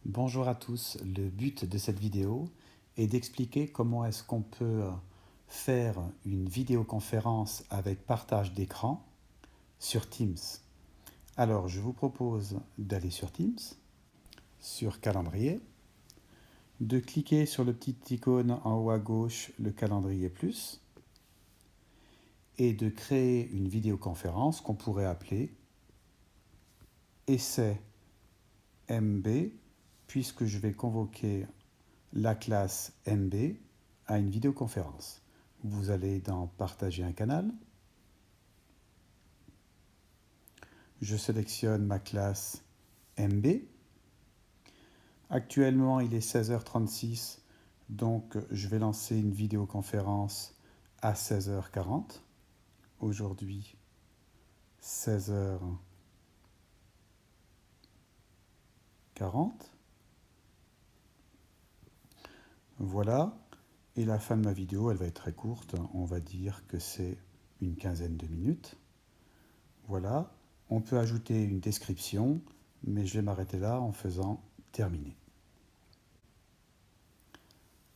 Bonjour à tous, le but de cette vidéo est d'expliquer comment est-ce qu'on peut faire une vidéoconférence avec partage d'écran sur Teams. Alors je vous propose d'aller sur Teams, sur Calendrier, de cliquer sur le petit icône en haut à gauche, le calendrier plus, et de créer une vidéoconférence qu'on pourrait appeler Essai MB, puisque je vais convoquer la classe MB à une vidéoconférence. Vous allez dans Partager un canal. Je sélectionne ma classe MB. Actuellement, il est 16h36, donc je vais lancer une vidéoconférence à 16h40. Aujourd'hui, 16h40. Voilà. Et la fin de ma vidéo, elle va être très courte. On va dire que c'est une quinzaine de minutes. Voilà. On peut ajouter une description, mais je vais m'arrêter là en faisant terminer.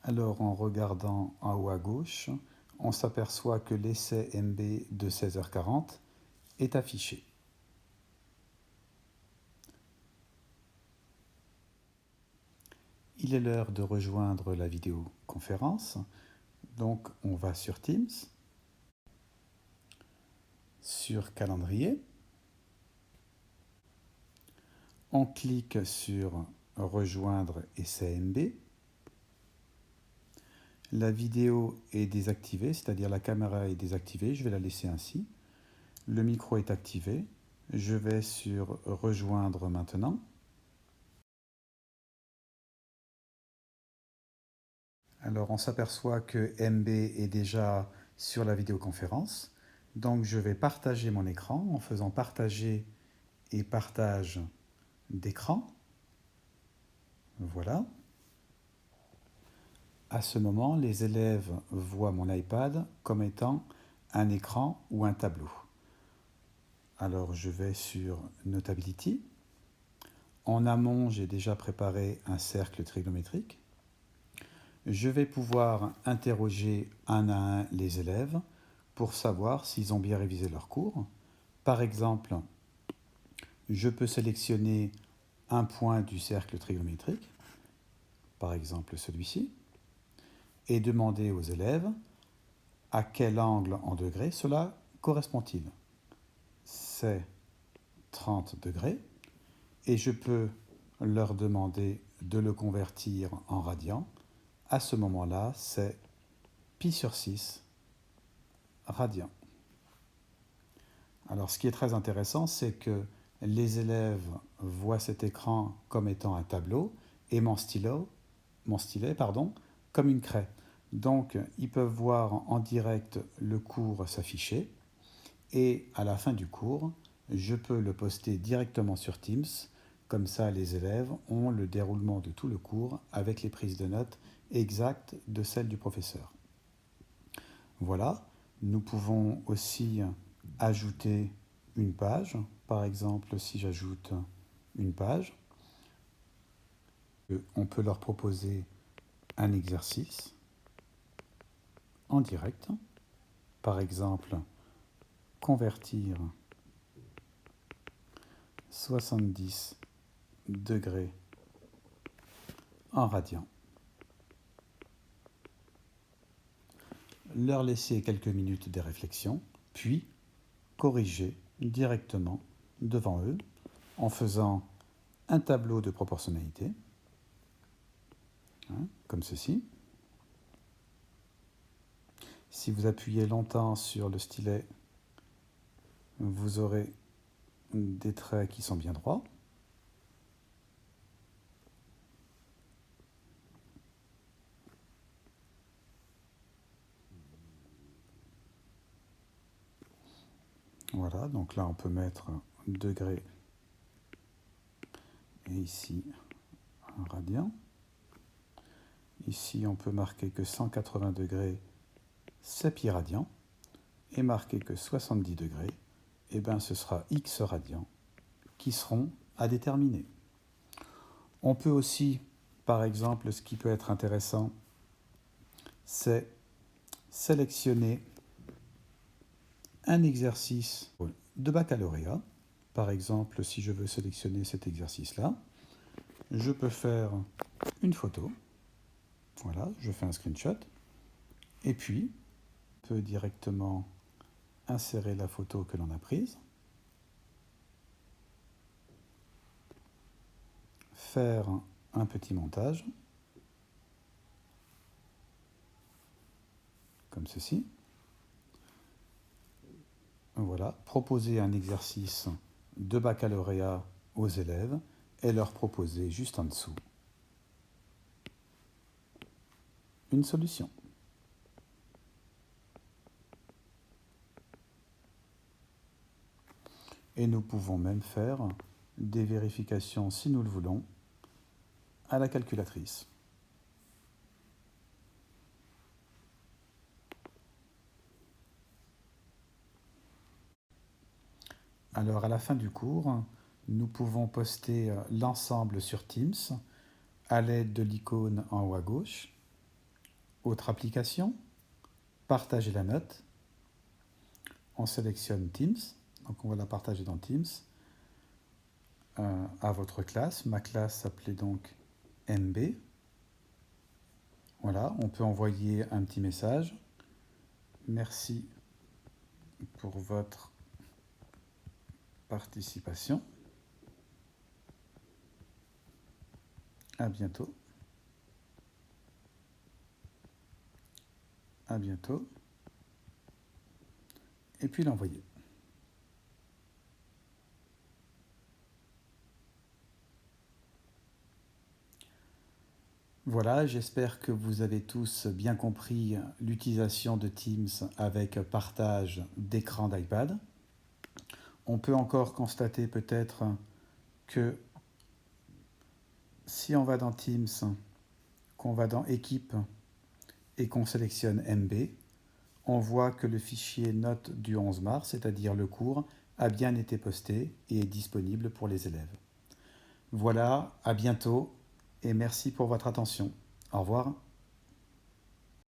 Alors en regardant en haut à gauche, on s'aperçoit que l'essai MB de 16h40 est affiché. Il est l'heure de rejoindre la vidéoconférence. Donc on va sur Teams, sur Calendrier. On clique sur Rejoindre essai MB. La vidéo est désactivée, c'est-à-dire la caméra est désactivée. Je vais la laisser ainsi. Le micro est activé. Je vais sur Rejoindre maintenant. Alors on s'aperçoit que MB est déjà sur la vidéoconférence. Donc je vais partager mon écran en faisant partager et partage d'écran. Voilà. À ce moment, les élèves voient mon iPad comme étant un écran ou un tableau. Alors je vais sur Notability. En amont, j'ai déjà préparé un cercle trigonométrique. Je vais pouvoir interroger un à un les élèves pour savoir s'ils ont bien révisé leur cours. Par exemple, je peux sélectionner un point du cercle trigonométrique, par exemple celui-ci, et demander aux élèves à quel angle en degrés cela correspond-il. C'est 30 degrés, et je peux leur demander de le convertir en radians. À ce moment-là, c'est pi sur 6 radians. Alors ce qui est très intéressant, c'est que les élèves voient cet écran comme étant un tableau et mon stylet, comme une craie. Donc ils peuvent voir en direct le cours s'afficher et à la fin du cours, je peux le poster directement sur Teams. Comme ça, les élèves ont le déroulement de tout le cours avec les prises de notes exactes de celles du professeur. Voilà, nous pouvons aussi ajouter une page. Par exemple, si j'ajoute une page, on peut leur proposer un exercice en direct. Par exemple, convertir 70 degrés en radians. Leur laisser quelques minutes de réflexion, puis corriger directement devant eux en faisant un tableau de proportionnalité, comme ceci. Si vous appuyez longtemps sur le stylet, vous aurez des traits qui sont bien droits. Voilà, donc là on peut mettre degré et ici un radian. Ici on peut marquer que 180 degrés c'est pi radian et marquer que 70 degrés, et bien ce sera x radians qui seront à déterminer. On peut aussi, par exemple, ce qui peut être intéressant, c'est sélectionner un exercice de baccalauréat. Par exemple, si je veux sélectionner cet exercice-là, je peux faire une photo. Voilà, je fais un screenshot. Et puis, on peut directement insérer la photo que l'on a prise, faire un petit montage, comme ceci. Voilà, proposer un exercice de baccalauréat aux élèves et leur proposer juste en dessous une solution. Et nous pouvons même faire des vérifications, si nous le voulons, à la calculatrice. Alors à la fin du cours, nous pouvons poster l'ensemble sur Teams à l'aide de l'icône en haut à gauche. Autre application, partager la note. On sélectionne Teams, donc on va la partager dans Teams à votre classe. Ma classe s'appelait donc MB. Voilà, on peut envoyer un petit message. Merci pour votre participation. À bientôt. À bientôt. Et puis l'envoyer. Voilà, j'espère que vous avez tous bien compris l'utilisation de Teams avec partage d'écran d'iPad. On peut encore constater peut-être que si on va dans Teams, qu'on va dans Équipe et qu'on sélectionne MB, on voit que le fichier note du 11 mars, c'est-à-dire le cours, a bien été posté et est disponible pour les élèves. Voilà, à bientôt et merci pour votre attention. Au revoir.